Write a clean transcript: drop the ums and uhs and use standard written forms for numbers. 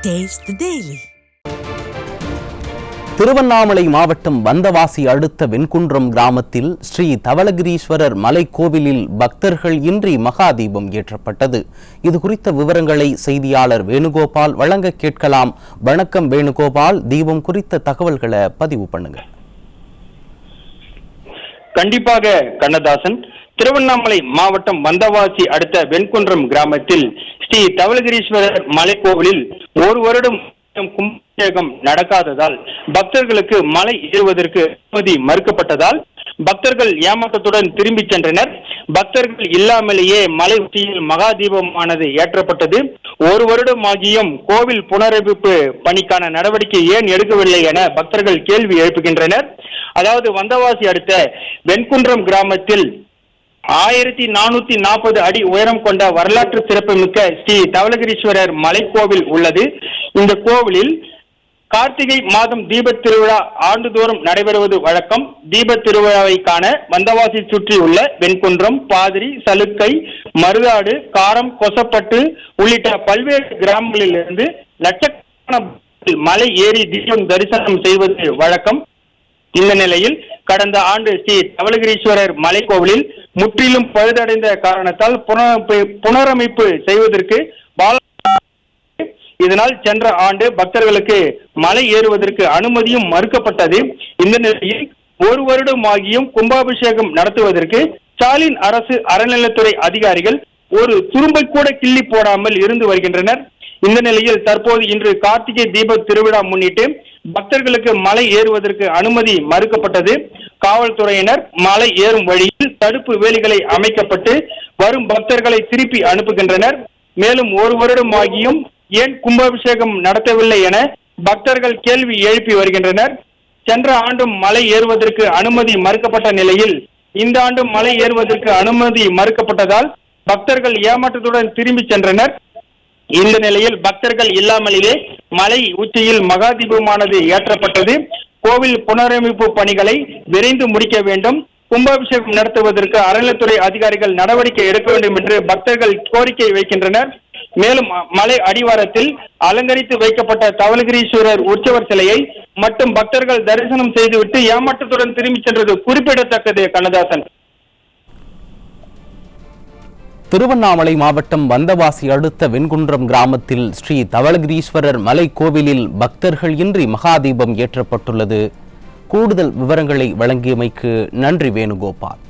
Taste the Daily. Tiruvannamalai மாவட்டம் வந்தவாசி அடுத்த வெண்குன்றம் கிராமத்தில் ஸ்ரீ தவளகிரீஸ்வரர் மலைக்கோவிலில் பக்தர்கள் இன்றி மகாதீபம் ஏற்றப்பட்டது. இது குறித்த விவரங்களை செய்தியாளர் வேணுகோபால் வழங்க கேட்கலாம். வணக்கம் வேணுகோபால், தீபம் குறித்த தகவல்களை பதிவு பண்ணுங்க. கண்டிப்பாக கண்ணதாசன். திருவண்ணாமலை மாவட்டம் வந்தவாசி அடுத்த வெண்குன்றம் கிராமத்தில் ஸ்ரீ தவளகிரீஸ்வரர் மலைக்கோவிலில் ஒரு வருடம் கும்பாபிஷேகம் நடக்காததால் பக்தர்களுக்கு மலை ஏறுவதற்கு அனுமதி மறுக்கப்பட்டதால் பக்தர்கள் ஏமாற்றத்துடன் திரும்பி சென்றனர். பக்தர்கள் இல்லாமலேயே மலை உச்சியில் மகாதீபமானது ஏற்றப்பட்டது. ஒரு வருடம் ஆகியும் கோவில் புனரமைப்பு பணிக்கான நடவடிக்கை ஏன் எடுக்கவில்லை என பக்தர்கள் கேள்வி எழுப்புகின்றனர். அதாவது வந்தவாசி அடுத்த வெண்குன்றம் கிராமத்தில் 1440 அடி உயரம் கொண்ட வரலாற்று சிறப்புமிக்க ஸ்ரீ தவளகிரீஸ்வரர் மலைக்கோவில் உள்ளது. இந்த கோவிலில் கார்த்திகை மாதம் தீபத் திருவிழா ஆண்டுதோறும் நடைபெறுவது வழக்கம். தீபத் திருவிழாவை காண வந்தவாசி சுற்றியுள்ள வெண்குன்றம், பாதிரி, சலுக்கை, மருதாடு, காரம், கொசப்பட்டு உள்ளிட்ட பல்வேறு கிராமங்களிலிருந்து லட்சக்கணக்கான மலை ஏறி தீபம் தரிசனம் செய்வது வழக்கம். இந்த நிலையில் கடந்த ஆண்டு ஸ்ரீ தவளகிரீஸ்வரர் மலைக்கோவிலில் முற்றிலும் பழுதடைந்த காரணத்தால் புனரமைப்பு செய்வதற்கு இதனால் சென்ற ஆண்டு பக்தர்களுக்கு மலை ஏறுவதற்கு அனுமதியும் மறுக்கப்பட்டது. இந்த நிலையில் ஒரு வருடம் ஆகியும் கும்பாபிஷேகம் நடத்துவதற்கு ஸ்டாலின் அரசு அறநிலையத்துறை அதிகாரிகள் ஒரு துரும்பை கூட கிள்ளி போடாமல் இருந்து வருகின்றனர். இந்த நிலையில் தற்போது இன்று கார்த்திகை தீப திருவிழா முன்னிட்டு பக்தர்களுக்கு மலை ஏறுவதற்கு அனுமதி மறுக்கப்பட்டது. காவல்துறையினர் மலை ஏறும் வழியில் தடுப்பு வேலிகளை அமைக்கப்பட்டு வரும் பக்தர்களை திருப்பி அனுப்புகின்றனர். மேலும் ஒரு வருடம் ஆகியும் ஏன் கும்பாபிஷேகம் நடத்தவில்லை என பக்தர்கள் கேள்வி எழுப்பி வருகின்றனர். சென்ற ஆண்டும் மலை ஏறுவதற்கு அனுமதி மறுக்கப்பட்ட நிலையில் இந்த ஆண்டும் மலை ஏறுவதற்கு அனுமதி மறுக்கப்பட்டதால் பக்தர்கள் ஏமாற்றத்துடன் திரும்பி சென்றனர். இந்த நிலையில் பக்தர்கள் இல்லாமலேயே மலை உச்சியில் மகாதீபமானது ஏற்றப்பட்டது. கோவில் புனரமைப்பு பணிகளை விரைந்து முடிக்க வேண்டும், கும்பாபிஷேகம் நடத்துவதற்கு அறநிலையத்துறை அதிகாரிகள் நடவடிக்கை எடுக்க வேண்டும் என்று பக்தர்கள் கோரிக்கை வைக்கின்றனர். மேலும் மலை அடிவாரத்தில் அலங்கரித்து வைக்கப்பட்ட தவளகிரீஸ்வரர் உற்சவர் சிலையை மட்டும் பக்தர்கள் தரிசனம் செய்துவிட்டு ஏமாற்றத்துடன் திரும்பி சென்றது குறிப்பிடத்தக்கது. கண்ணதாசன். திருவண்ணாமலை மாவட்டம் வந்தவாசி அடுத்த வெண்குன்றம் கிராமத்தில் ஸ்ரீ தவளகிரீஸ்வரர் மலைக்கோவிலில் பக்தர்கள் இன்றி மகாதீபம் ஏற்றப்பட்டுள்ளது. கூடுதல் விவரங்களை வழங்கியமைக்கு நன்றி வேணுகோபால்.